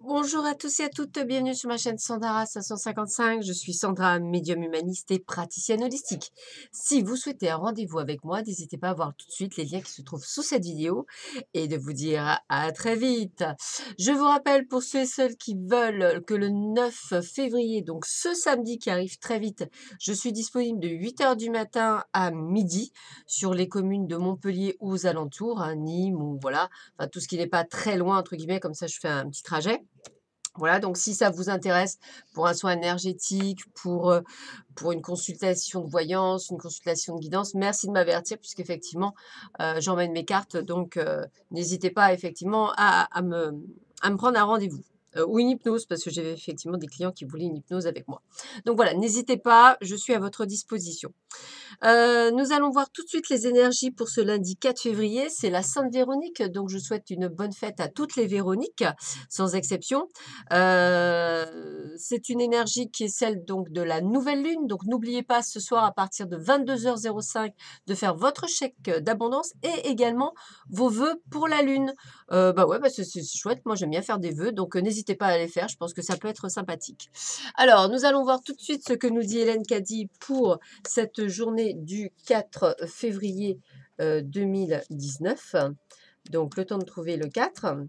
Bonjour à tous et à toutes, bienvenue sur ma chaîne Sandara 555. Je suis Sandra, médium humaniste et praticienne holistique. Si vous souhaitez un rendez-vous avec moi, n'hésitez pas à voir tout de suite les liens qui se trouvent sous cette vidéo et de vous dire à très vite. Je vous rappelle pour ceux et celles qui veulent que le 9 février, donc ce samedi qui arrive très vite, je suis disponible de 8 heures du matin à midi sur les communes de Montpellier ou aux alentours, hein, Nîmes ou voilà, enfin tout ce qui n'est pas très loin entre guillemets, comme ça je fais un petit trajet. Voilà, donc si ça vous intéresse pour un soin énergétique, pour une consultation de voyance, une consultation de guidance, merci de m'avertir puisqu'effectivement, j'emmène mes cartes donc n'hésitez pas effectivement à me prendre un rendez-vous. Ou une hypnose parce que j'ai effectivement des clients qui voulaient une hypnose avec moi. Donc voilà, n'hésitez pas, je suis à votre disposition. Nous allons voir tout de suite les énergies pour ce lundi 4 février. C'est la Sainte Véronique, donc je souhaite une bonne fête à toutes les Véroniques, sans exception. C'est une énergie qui est celle donc de la nouvelle lune. Donc n'oubliez pas ce soir à partir de 22h05 de faire votre chèque d'abondance et également vos vœux pour la lune. Bah ouais, bah c'est chouette. Moi j'aime bien faire des vœux, donc n'hésitez pas à les faire. Je pense que ça peut être sympathique. Alors, nous allons voir tout de suite ce que nous dit Hélène Caddy pour cette journée du 4 février 2019. Donc, le temps de trouver le 4.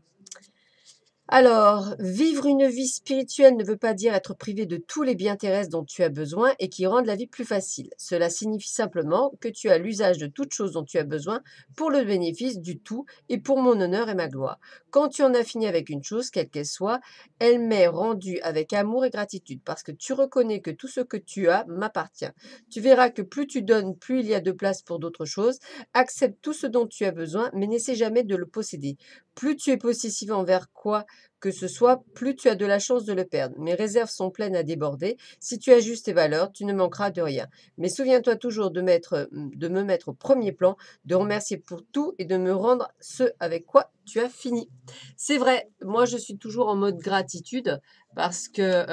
Alors, vivre une vie spirituelle ne veut pas dire être privé de tous les biens terrestres dont tu as besoin et qui rendent la vie plus facile. Cela signifie simplement que tu as l'usage de toutes choses dont tu as besoin pour le bénéfice du tout et pour mon honneur et ma gloire. Quand tu en as fini avec une chose, quelle qu'elle soit, elle m'est rendue avec amour et gratitude parce que tu reconnais que tout ce que tu as m'appartient. Tu verras que plus tu donnes, plus il y a de place pour d'autres choses. Accepte tout ce dont tu as besoin, mais n'essaie jamais de le posséder. Plus tu es possessif envers quoi que ce soit, plus tu as de la chance de le perdre. Mes réserves sont pleines à déborder. Si tu ajustes tes valeurs, tu ne manqueras de rien. Mais souviens-toi toujours de me mettre au premier plan, de remercier pour tout et de me rendre ce avec quoi tu as fini. C'est vrai, moi je suis toujours en mode gratitude parce que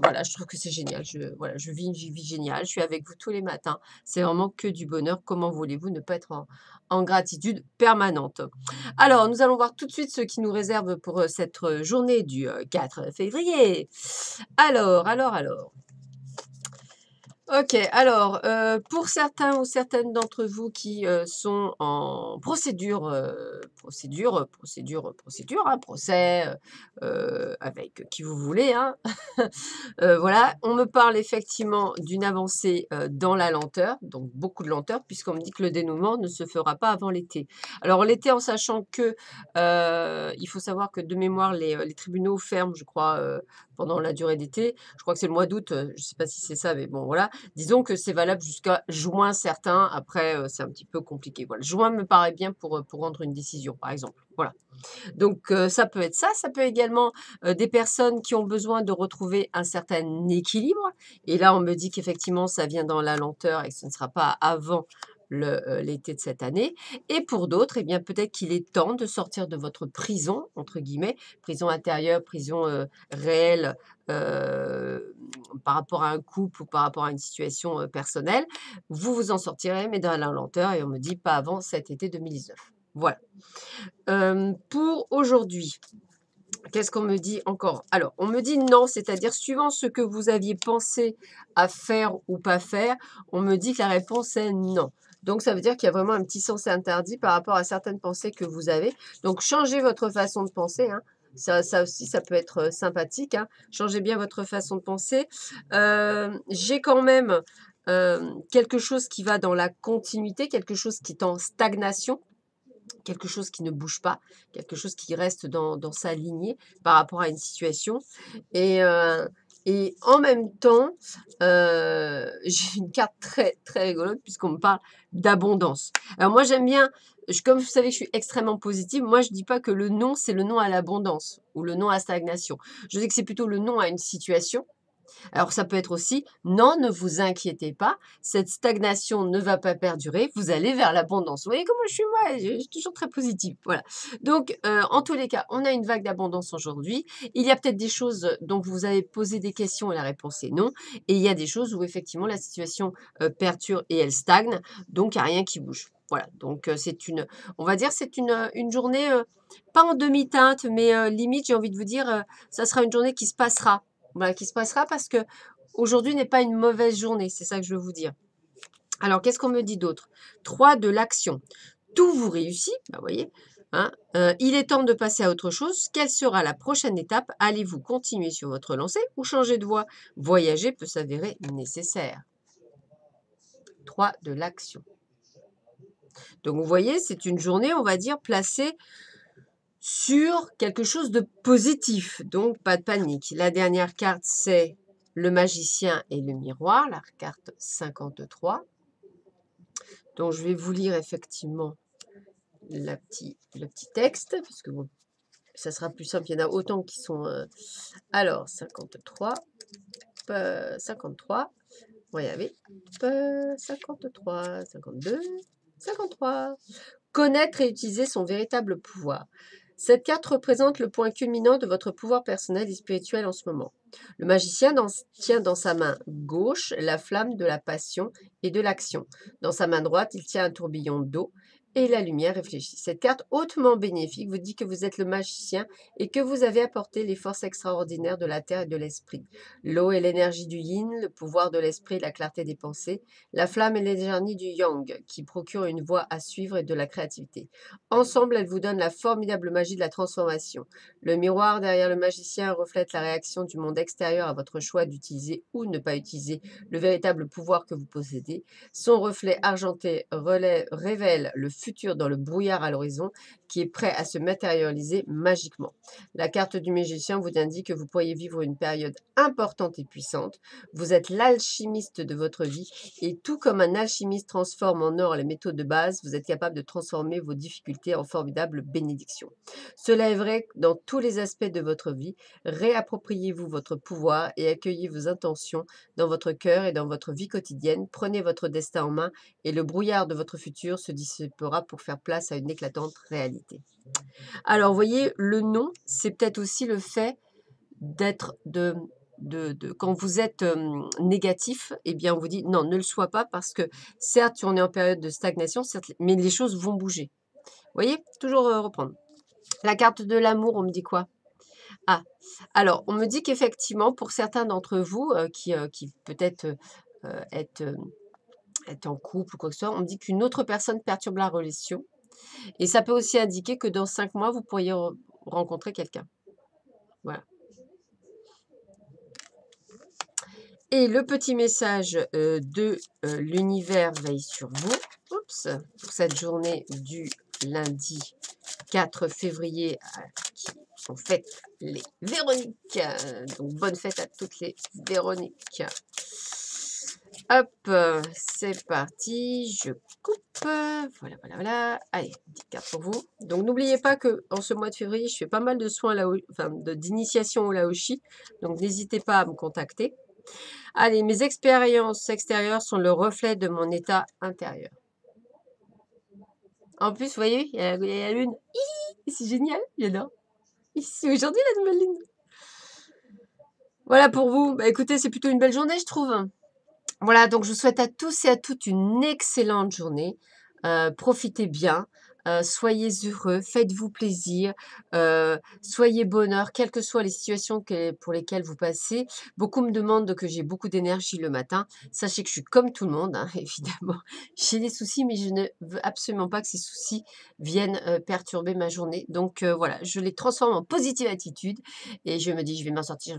voilà, je trouve que c'est génial. Voilà, je vis une vie géniale. Je suis avec vous tous les matins. C'est vraiment que du bonheur. Comment voulez-vous ne pas être en gratitude permanente? Alors, nous allons voir tout de suite ce qui nous réserve pour cette journée du 4 février. Alors. OK, alors, pour certains ou certaines d'entre vous qui, sont en procédure, hein, procès, avec qui vous voulez, hein. Voilà, on me parle effectivement d'une avancée, dans la lenteur, donc beaucoup de lenteur puisqu'on me dit que le dénouement ne se fera pas avant l'été. Alors l'été en sachant que, il faut savoir que de mémoire les tribunaux ferment je crois, pendant la durée d'été. Je crois que c'est le mois d'août, je ne sais pas si c'est ça mais bon voilà. Disons que c'est valable jusqu'à juin certain, après, c'est un petit peu compliqué. Voilà, juin me paraît bien pour rendre une décision, par exemple. Voilà. Donc ça peut être ça, ça peut également, des personnes qui ont besoin de retrouver un certain équilibre et là, on me dit qu'effectivement, ça vient dans la lenteur et que ce ne sera pas avant l'été de cette année et pour d'autres, eh bien, peut-être qu'il est temps de sortir de votre «prison» entre guillemets, prison intérieure, prison, réelle, heu, par rapport à un couple ou par rapport à une situation, personnelle. Vous vous en sortirez, mais dans la lenteur et on me dit pas avant cet été 2019. Voilà. Pour aujourd'hui, qu'est-ce qu'on me dit encore? Alors, on me dit non, c'est-à-dire suivant ce que vous aviez pensé à faire ou pas faire, on me dit que la réponse est non. Donc ça veut dire qu'il y a vraiment un petit sens interdit par rapport à certaines pensées que vous avez. Donc changez votre façon de penser, hein. Ça aussi, ça peut être, sympathique, hein. Changez bien votre façon de penser. J'ai quand même, quelque chose qui va dans la continuité, quelque chose qui est en stagnation. Quelque chose qui ne bouge pas, quelque chose qui reste dans sa lignée par rapport à une situation et en même temps, j'ai une carte très, très rigolote puisqu'on me parle d'abondance. Alors moi j'aime bien, comme vous savez que je suis extrêmement positive, moi je dis pas que le non, c'est le non à l'abondance ou le non à la stagnation. Je dis que c'est plutôt le non à une situation alors ça peut être aussi: «Non, ne vous inquiétez pas, cette stagnation ne va pas perdurer, vous allez vers l'abondance». Vous voyez comment je suis moi? Je suis toujours très positive, voilà. Donc en tous les cas, on a une vague d'abondance aujourd'hui. Il y a peut-être des choses dont vous avez posé des questions et la réponse est non et il y a des choses où effectivement la situation, perdure et elle stagne, donc il y a rien qui bouge. Voilà, donc on va dire c'est une journée, pas en demi-teinte, mais limite, j'ai envie de vous dire, ça sera une journée qui se passera. Voilà, qui se passera parce que aujourd'hui n'est pas une mauvaise journée, c'est ça que je veux vous dire. Alors, qu'est-ce qu'on me dit d'autre? 3 de l'action. Tout vous réussit, bah, vous voyez, hein, il est temps de passer à autre chose. Quelle sera la prochaine étape? Allez-vous continuer sur votre lancée ou changer de voie? Voyager peut s'avérer nécessaire. 3 de l'action. Donc, vous voyez, c'est une journée, on va dire, placée sur quelque chose de positif. Donc, pas de panique. La dernière carte, c'est le magicien et le miroir, la carte 53. Donc, je vais vous lire effectivement le petit texte, parce que bon, ça sera plus simple. Il y en a autant qui sont... Alors, 53, 53, on va y arriver. 53, 52, 53. Connaître et utiliser son véritable pouvoir. Cette carte représente le point culminant de votre pouvoir personnel et spirituel en ce moment. Le magicien tient dans sa main gauche la flamme de la passion et de l'action. Dans sa main droite, il tient un tourbillon d'eau et la lumière réfléchie. Cette carte hautement bénéfique vous dit que vous êtes le magicien et que vous avez apporté les forces extraordinaires de la terre et de l'esprit. L'eau est l'énergie du yin, le pouvoir de l'esprit et la clarté des pensées. La flamme est l'énergie du yang qui procure une voie à suivre et de la créativité. Ensemble, elles vous donnent la formidable magie de la transformation. Le miroir derrière le magicien reflète la réaction du monde extérieur à votre choix d'utiliser ou ne pas utiliser le véritable pouvoir que vous possédez. Son reflet argenté révèle le futur dans le brouillard à l'horizon qui est prêt à se matérialiser magiquement. La carte du magicien vous indique que vous pourriez vivre une période importante et puissante. Vous êtes l'alchimiste de votre vie et tout comme un alchimiste transforme en or les métaux de base, vous êtes capable de transformer vos difficultés en formidables bénédictions. Cela est vrai dans tous les aspects de votre vie. Réappropriez-vous votre pouvoir et accueillez vos intentions dans votre cœur et dans votre vie quotidienne. Prenez votre destin en main et le brouillard de votre futur se dissipera pour faire place à une éclatante réalité. Alors, vous voyez, le non, c'est peut-être aussi le fait d'être quand vous êtes négatif, eh bien, on vous dit non, ne le sois pas parce que certes, on est en période de stagnation, certes, mais les choses vont bouger. Vous voyez, toujours reprendre. La carte de l'amour, on me dit quoi? Ah, alors, on me dit qu'effectivement, pour certains d'entre vous qui peut-être êtes en couple ou quoi que ce soit, on me dit qu'une autre personne perturbe la relation. Et ça peut aussi indiquer que dans 5 mois, vous pourriez rencontrer quelqu'un. Voilà. Et le petit message de l'univers veille sur vous. Oups, pour cette journée du lundi 4 février qui sont fêtes les Véroniques. Donc bonne fête à toutes les Véroniques. Hop, c'est parti, je coupe. Voilà, voilà, voilà. Allez, petite carte pour vous. Donc n'oubliez pas que en ce mois de février, je fais pas mal de soins d'initiation au Laoshi. Donc n'hésitez pas à me contacter. Allez, mes expériences extérieures sont le reflet de mon état intérieur. En plus, vous voyez, il y a la lune. C'est génial, j'adore. C'est aujourd'hui la nouvelle lune. Voilà pour vous. Bah, écoutez, c'est plutôt une belle journée, je trouve. Voilà, donc je vous souhaite à tous et à toutes une excellente journée. Profitez bien. Soyez heureux, faites-vous plaisir, soyez bonheur, quelles que soient les situations pour lesquelles vous passez. Beaucoup me demandent que j'ai beaucoup d'énergie le matin. Sachez que je suis comme tout le monde, hein, évidemment. J'ai des soucis, mais je ne veux absolument pas que ces soucis viennent perturber ma journée. Donc voilà, je les transforme en positive attitude et je me dis, je vais m'en sortir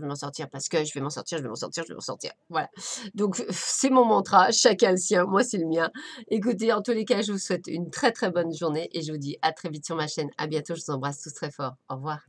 parce que je vais m'en sortir, je vais m'en sortir, je vais m'en sortir. Voilà. Donc c'est mon mantra, chacun le sien, moi c'est le mien. Écoutez, en tous les cas, je vous souhaite une très très bonne journée et je vous dis à très vite sur ma chaîne. À bientôt, je vous embrasse tous très fort. Au revoir.